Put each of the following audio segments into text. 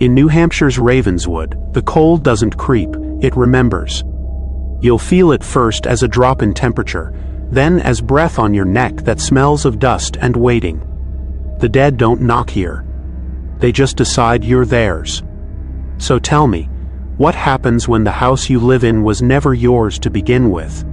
In New Hampshire's Ravenswood, the cold doesn't creep, it remembers. You'll feel it first as a drop in temperature, then as breath on your neck that smells of dust and waiting. The dead don't knock here. They just decide you're theirs. So tell me, what happens when the house you live in was never yours to begin with?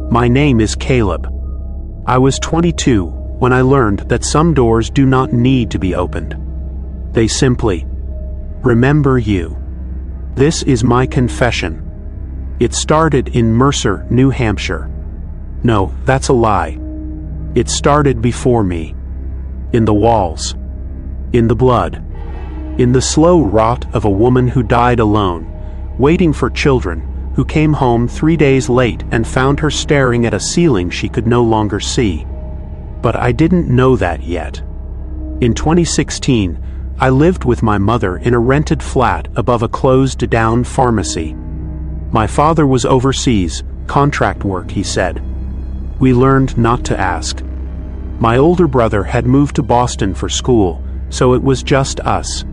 My name is Caleb. I was 22 when I learned that some doors do not need to be opened. They simply remember you. This is my confession. It started in Mercer, New Hampshire. No, that's a lie. It started before me. In the walls. In the blood. In the slow rot of a woman who died alone, waiting for children, who came home 3 days late and found her staring at a ceiling she could no longer see. But I didn't know that yet. In 2016, I lived with my mother in a rented flat above a closed-down pharmacy. My father was overseas, contract work, he said. We learned not to ask. My older brother had moved to Boston for school, so it was just us.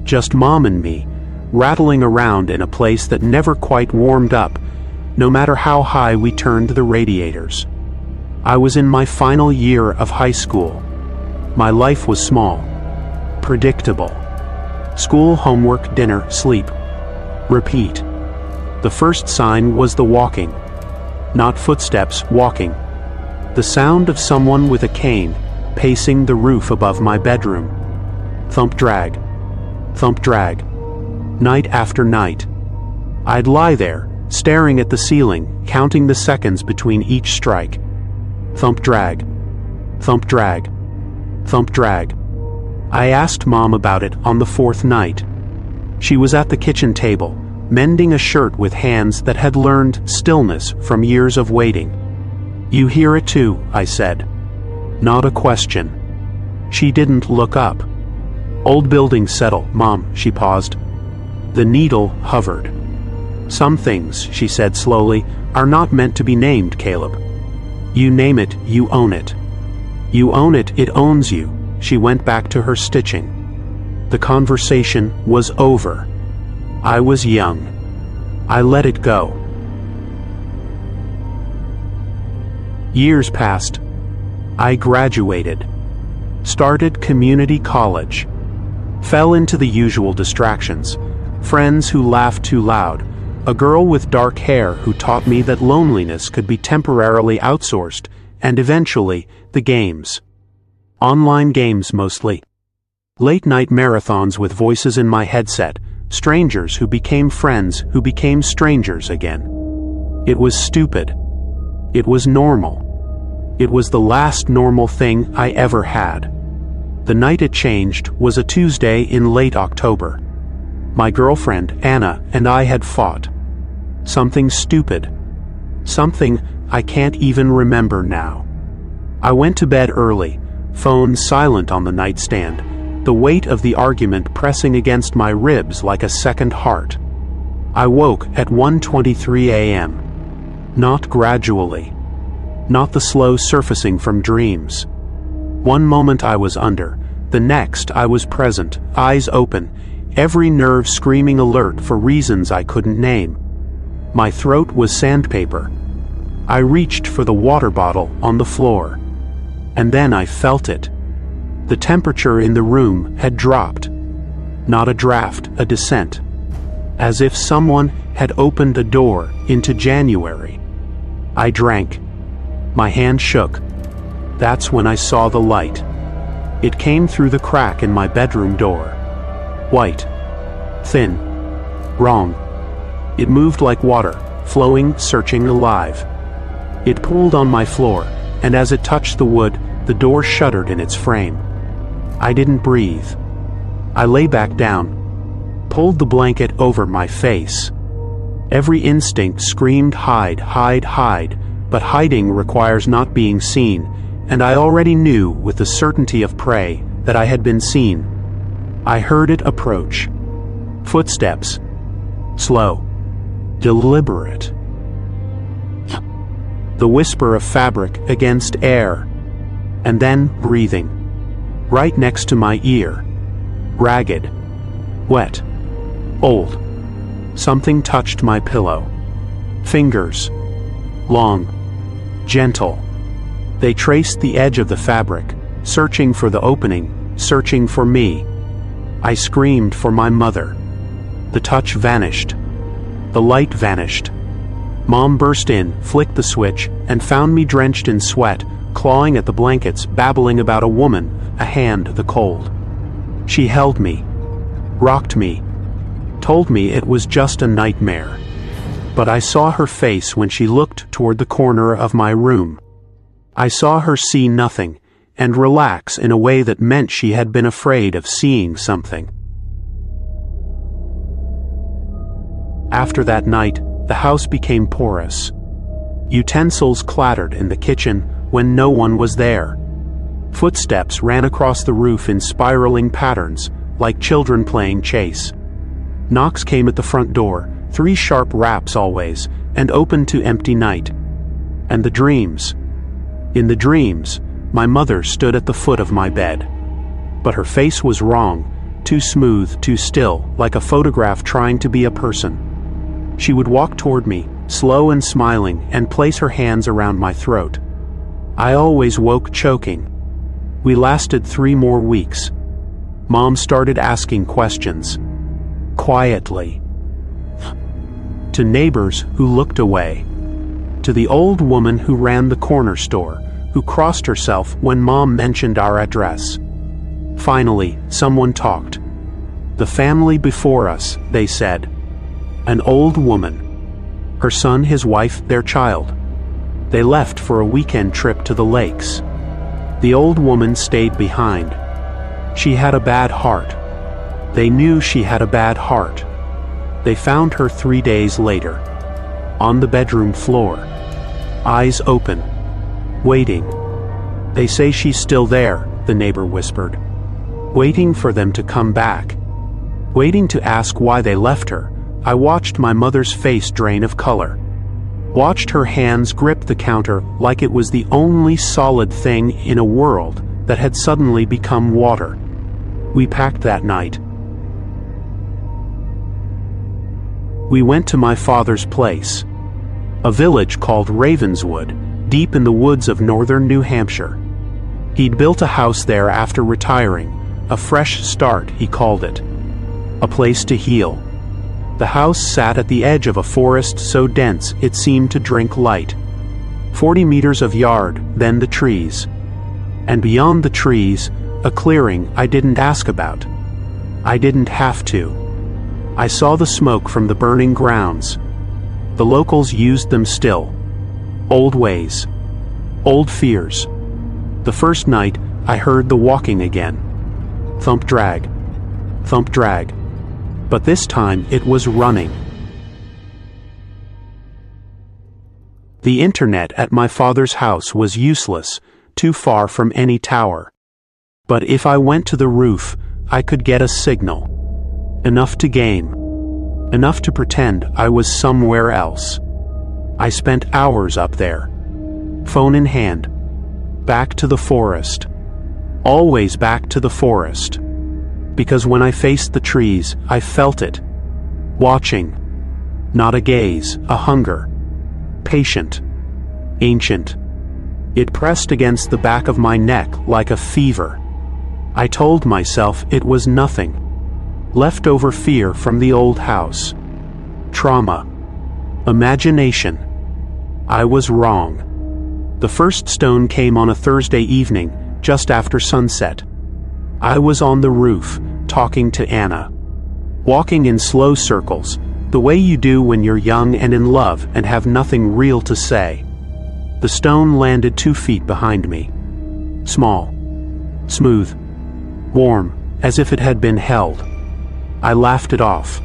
Just Mom and me, rattling around in a place that never quite warmed up, no matter how high we turned the radiators. I was in my final year of high school. My life was small, predictable. School, homework, dinner, sleep. Repeat. The first sign was the walking. Not footsteps, walking. The sound of someone with a cane, pacing the roof above my bedroom. Thump-drag. Thump-drag. Night after night. I'd lie there, staring at the ceiling, counting the seconds between each strike. Thump-drag. Thump-drag. Thump-drag. I asked Mom about it on the fourth night. She was at the kitchen table, mending a shirt with hands that had learned stillness from years of waiting. You hear it too, I said. Not a question. She didn't look up. Old buildings settle, Mom, she paused. The needle hovered. Some things, she said slowly, are not meant to be named, Caleb. You name it, you own it. You own it, it owns you. She went back to her stitching. The conversation was over. I was young. I let it go. Years passed. I graduated. Started community college. Fell into the usual distractions. Friends who laughed too loud. A girl with dark hair who taught me that loneliness could be temporarily outsourced, and eventually, the games. Online games mostly. Late-night marathons with voices in my headset, strangers who became friends who became strangers again. It was stupid. It was normal. It was the last normal thing I ever had. The night it changed was a Tuesday in late October. My girlfriend, Anna, and I had fought. Something stupid. Something I can't even remember now. I went to bed early, phone silent on the nightstand, the weight of the argument pressing against my ribs like a second heart. I woke at 1:23 a.m. Not gradually. Not the slow surfacing from dreams. One moment I was under, the next I was present, eyes open, every nerve screaming alert for reasons I couldn't name. My throat was sandpaper. I reached for the water bottle on the floor. And then I felt it. The temperature in the room had dropped. Not a draft, a descent. As if someone had opened a door into January. I drank. My hand shook. That's when I saw the light. It came through the crack in my bedroom door. White. Thin. Wrong. It moved like water, flowing, searching, alive. It pooled on my floor, and as it touched the wood, the door shuddered in its frame. I didn't breathe. I lay back down, pulled the blanket over my face. Every instinct screamed hide, hide, hide, but hiding requires not being seen, and I already knew with the certainty of prey that I had been seen. I heard it approach. Footsteps. Slow. deliberate. The whisper of fabric against air, and then breathing, right next to my ear. Ragged, wet, old. Something touched my pillow. Fingers, long, gentle. They traced the edge of the fabric, searching for the opening, searching for me. I screamed for my mother. The touch vanished. The light vanished. Mom burst in, flicked the switch, and found me drenched in sweat, clawing at the blankets, babbling about a woman, a hand, the cold. She held me, rocked me, told me it was just a nightmare. But I saw her face when she looked toward the corner of my room. I saw her see nothing, and relax in a way that meant she had been afraid of seeing something. After that night, the house became porous. Utensils clattered in the kitchen when no one was there. Footsteps ran across the roof in spiraling patterns, like children playing chase. Knocks came at the front door, 3 sharp raps always, and opened to empty night. And the dreams. In the dreams, my mother stood at the foot of my bed. But her face was wrong, too smooth, too still, like a photograph trying to be a person. She would walk toward me, slow and smiling, and place her hands around my throat. I always woke choking. We lasted 3 more weeks. Mom started asking questions. Quietly. To neighbors who looked away. To the old woman who ran the corner store, who crossed herself when Mom mentioned our address. Finally, someone talked. The family before us, they said. An old woman. Her son, his wife, their child. They left for a weekend trip to the lakes. The old woman stayed behind. She had a bad heart. They knew she had a bad heart. They found her 3 days later. On the bedroom floor. Eyes open. Waiting. They say she's still there, the neighbor whispered. Waiting for them to come back. Waiting to ask why they left her. I watched my mother's face drain of color. Watched her hands grip the counter like it was the only solid thing in a world that had suddenly become water. We packed that night. We went to my father's place, a village called Ravenswood, deep in the woods of northern New Hampshire. He'd built a house there after retiring, a fresh start, he called it, a place to heal. The house sat at the edge of a forest so dense it seemed to drink light. 40 meters of yard, then the trees. And beyond the trees, a clearing I didn't ask about. I didn't have to. I saw the smoke from the burning grounds. The locals used them still. Old ways. Old fears. The first night, I heard the walking again. Thump-drag. Thump-drag. But this time it was running. The internet at my father's house was useless, too far from any tower. But if I went to the roof, I could get a signal. Enough to game. Enough to pretend I was somewhere else. I spent hours up there. Phone in hand. Back to the forest. Always back to the forest. Because when I faced the trees, I felt it. Watching. Not a gaze, a hunger. Patient. Ancient. It pressed against the back of my neck like a fever. I told myself it was nothing. Leftover fear from the old house. Trauma. Imagination. I was wrong. The first stone came on a Thursday evening, just after sunset. I was on the roof, talking to Anna. Walking in slow circles, the way you do when you're young and in love and have nothing real to say. The stone landed 2 feet behind me. Small. Smooth. Warm, as if it had been held. I laughed it off.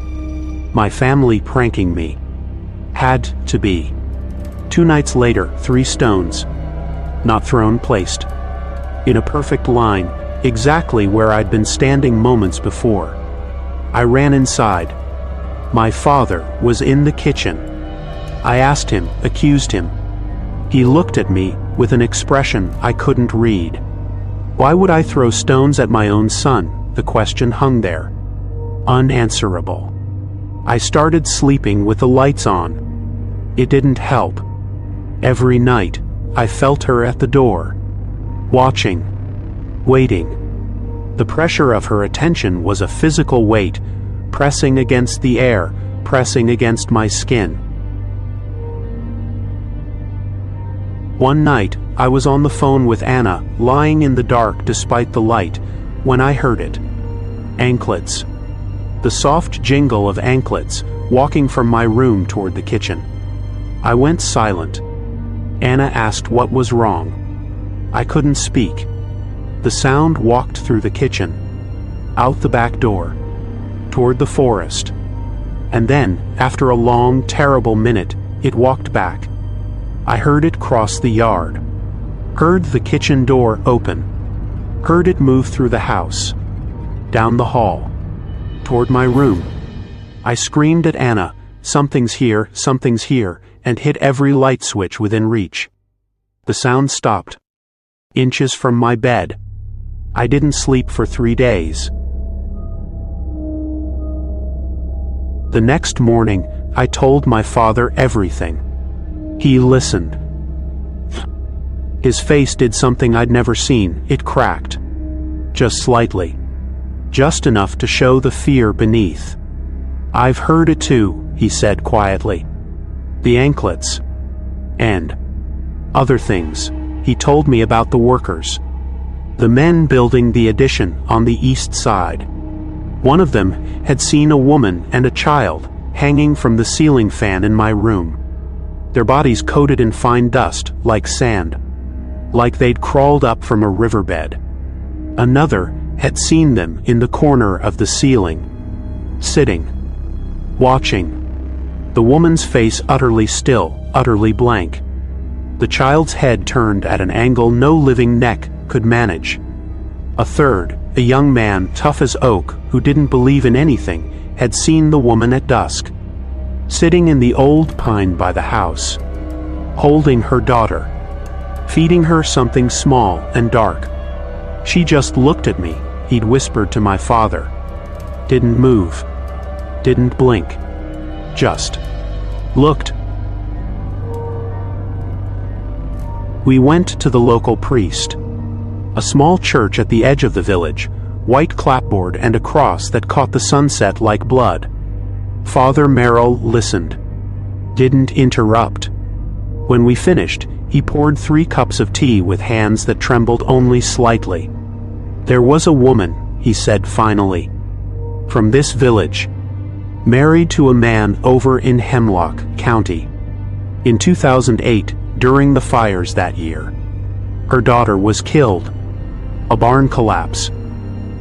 My family pranking me. Had to be. 2 nights later, 3 stones. Not thrown, placed. In a perfect line, exactly where I'd been standing moments before. I ran inside. My father was in the kitchen. I asked him, accused him. He looked at me with an expression I couldn't read. Why would I throw stones at my own son? The question hung there, unanswerable. I started sleeping with the lights on. It didn't help. Every night, I felt her at the door, watching, waiting. The pressure of her attention was a physical weight, pressing against the air, pressing against my skin. One night, I was on the phone with Anna, lying in the dark despite the light, when I heard it. Anklets. The soft jingle of anklets, walking from my room toward the kitchen. I went silent. Anna asked what was wrong. I couldn't speak. The sound walked through the kitchen, out the back door, toward the forest. And then, after a long, terrible minute, it walked back. I heard it cross the yard, heard the kitchen door open, heard it move through the house, down the hall, toward my room. I screamed at Anna, something's here, and hit every light switch within reach. The sound stopped, inches from my bed. I didn't sleep for 3 days. The next morning, I told my father everything. He listened. His face did something I'd never seen. It cracked. Just slightly. Just enough to show the fear beneath. I've heard it too, he said quietly. The anklets. And other things. He told me about the workers. The men building the addition on the east side. One of them had seen a woman and a child hanging from the ceiling fan in my room. Their bodies coated in fine dust, like sand, like they'd crawled up from a riverbed. Another had seen them in the corner of the ceiling, sitting, watching. The woman's face utterly still, utterly blank. The child's head turned at an angle no living neck could manage. A third, a young man tough as oak who didn't believe in anything, had seen the woman at dusk, sitting in the old pine by the house, holding her daughter, feeding her something small and dark. She just looked at me, he'd whispered to my father. Didn't move, didn't blink, just looked. We went to the local priest, a small church at the edge of the village, white clapboard and a cross that caught the sunset like blood. Father Merrill listened, didn't interrupt. When we finished, he poured 3 cups of tea with hands that trembled only slightly. There was a woman, he said finally, from this village, married to a man over in Hemlock County. In 2008, during the fires that year, her daughter was killed. A barn collapse.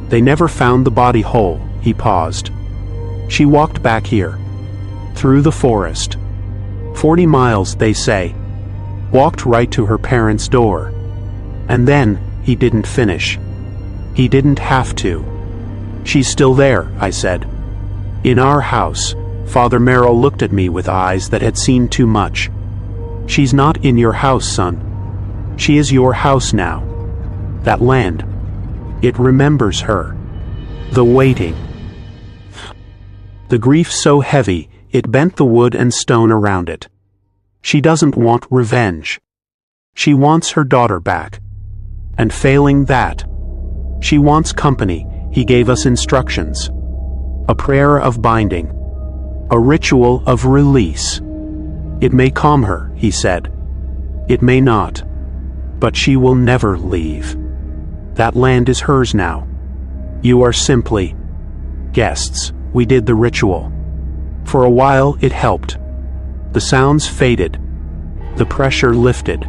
They never found the body whole. He paused. She walked back here, through the forest. 40 miles, they say. Walked right to her parents' door. And then, he didn't finish. He didn't have to. She's still there, I said. In our house. Father Merrill looked at me with eyes that had seen too much. She's not in your house, son. She is your house now. That land. It remembers her. The waiting. The grief so heavy, it bent the wood and stone around it. She doesn't want revenge. She wants her daughter back. And failing that, she wants company. He gave us instructions. A prayer of binding. A ritual of release. It may calm her, he said. It may not. But she will never leave. That land is hers now. You are simply guests. We did the ritual. For a while it helped. The sounds faded. The pressure lifted.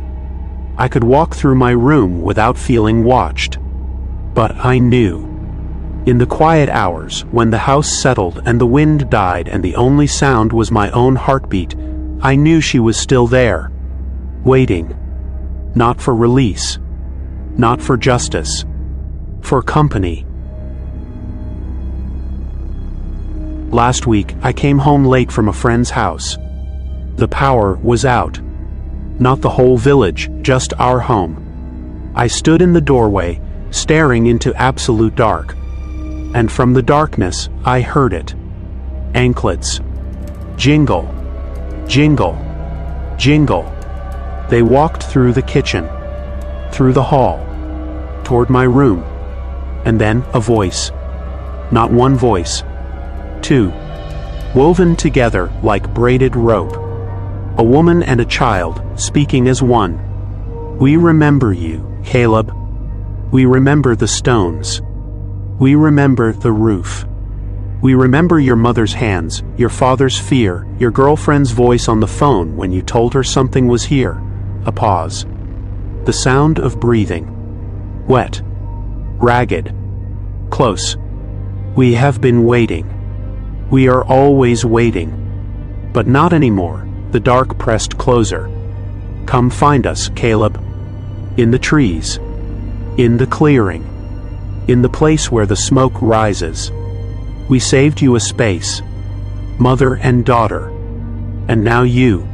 I could walk through my room without feeling watched. But I knew. In the quiet hours, when the house settled and the wind died and the only sound was my own heartbeat, I knew she was still there. Waiting. Not for release. Not for justice. For company. Last week, I came home late from a friend's house. The power was out. Not the whole village, just our home. I stood in the doorway, staring into absolute dark. And from the darkness, I heard it. Anklets. Jingle. Jingle. Jingle. They walked through the kitchen, through the hall, toward my room. And then a voice. Not one voice. Two. Woven together like braided rope. A woman and a child, speaking as one. We remember you, Caleb. We remember the stones. We remember the roof. We remember your mother's hands, your father's fear, your girlfriend's voice on the phone when you told her something was here. A pause. The sound of breathing. Wet. Ragged. Close. We have been waiting. We are always waiting. But not anymore. The dark pressed closer. Come find us, Caleb. In the trees. In the clearing. In the place where the smoke rises. We saved you a space. Mother and daughter. And now you.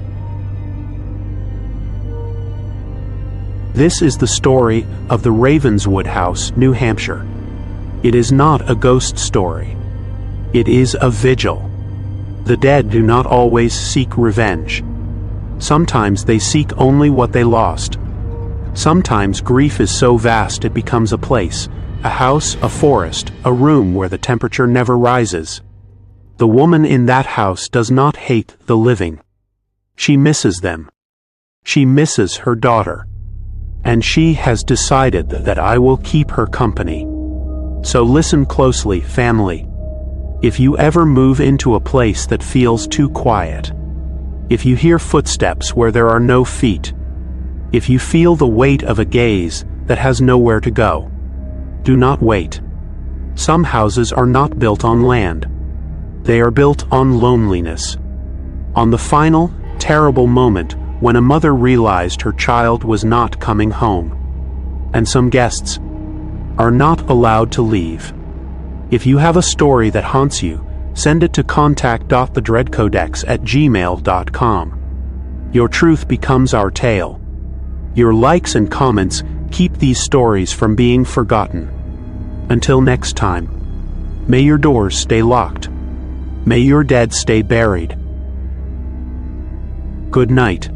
This is the story of the Ravenswood house, New Hampshire. It is not a ghost story. It is a vigil. The dead do not always seek revenge. Sometimes they seek only what they lost. Sometimes grief is so vast it becomes a place, a house, a forest, a room where the temperature never rises. The woman in that house does not hate the living. She misses them. She misses her daughter. And she has decided that I will keep her company. So listen closely, family. If you ever move into a place that feels too quiet, if you hear footsteps where there are no feet, if you feel the weight of a gaze that has nowhere to go, do not wait. Some houses are not built on land. They are built on loneliness. On the final, terrible moment when a mother realized her child was not coming home. And some guests are not allowed to leave. If you have a story that haunts you, send it to contact.thedreadcodex@gmail.com. Your truth becomes our tale. Your likes and comments keep these stories from being forgotten. Until next time, may your doors stay locked. May your dead stay buried. Good night.